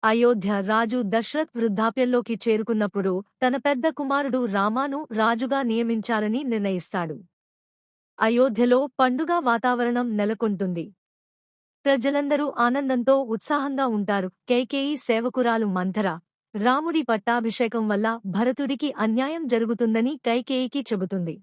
అయోధ్య రాజు దశరథ్ వృద్ధాప్యంలోకి చేరుకున్నప్పుడు తన పెద్ద కుమారుడు రామాను రాజుగా నియమించాలని నిర్ణయిస్తాడు. అయోధ్యలో పండుగ వాతావరణం నెలకొంటుంది. ప్రజలందరూ ఆనందంతో ఉత్సాహంగా ఉంటారు. కైకేయి సేవకురాలు మంథర, రాముడి పట్టాభిషేకం వల్ల భరతుడికి అన్యాయం జరుగుతుందని కైకేయికి చెబుతుంది.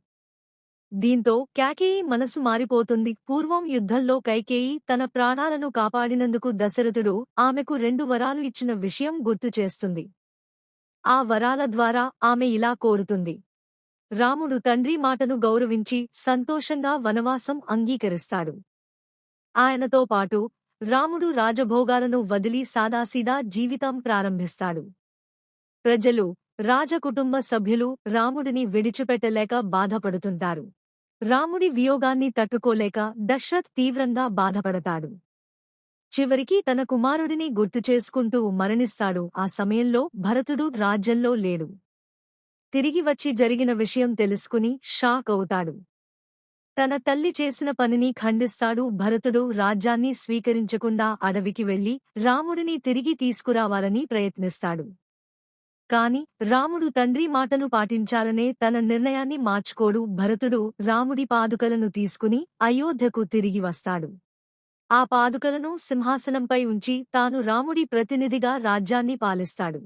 దీంతో కైకేయి మనసు మారిపోతుంది. పూర్వం యుద్ధంలో కైకేయి తన ప్రాణాలను కాపాడినందుకు దశరథుడు ఆమెకు 2 వరాలు ఇచ్చిన విషయం గుర్తు చేస్తుంది. ఆ వరాల ద్వారా ఆమె ఇలా కోరుతుంది: రాముడు తండ్రి మాటను గౌరవించి సంతోషంగా వనవాసం అంగీకరిస్తాడు. ఆయనతో పాటు రాముడు రాజభోగాలను వదిలి సాదాసీదా జీవితం ప్రారంభిస్తాడు. ప్రజలు, రాజకుటుంబ సభ్యులు రాముడిని విడిచిపెట్టలేక బాధపడుతుంటారు. రాముడి వియోగాన్ని తట్టుకోలేక దశరథ్ తీవ్రంగా బాధపడతాడు. చివరికి తన కుమారుడిని గుర్తుచేసుకుంటూ మరణిస్తాడు. ఆ సమయంలో భరతుడు రాజ్యంలో లేడు. తిరిగి వచ్చి జరిగిన విషయం తెలుసుకుని షాక్ అవుతాడు. తన తల్లి చేసిన పనిని ఖండిస్తాడు. భరతుడు రాజ్యాన్ని స్వీకరించకుండా అడవికి వెళ్లి రాముడిని తిరిగి తీసుకురావాలని ప్రయత్నిస్తాడు. కాని రాముడు తండ్రి మాటను పాటించాలనే తన నిర్ణయాన్ని మార్చుకోడు. భరతుడు రాముడి పాదుకలను తీసుకుని అయోధ్యకు తిరిగి వస్తాడు. ఆ పాదుకలను సింహాసనంపై ఉంచి తాను రాముడి ప్రతినిధిగా రాజ్యాన్ని పాలిస్తాడు.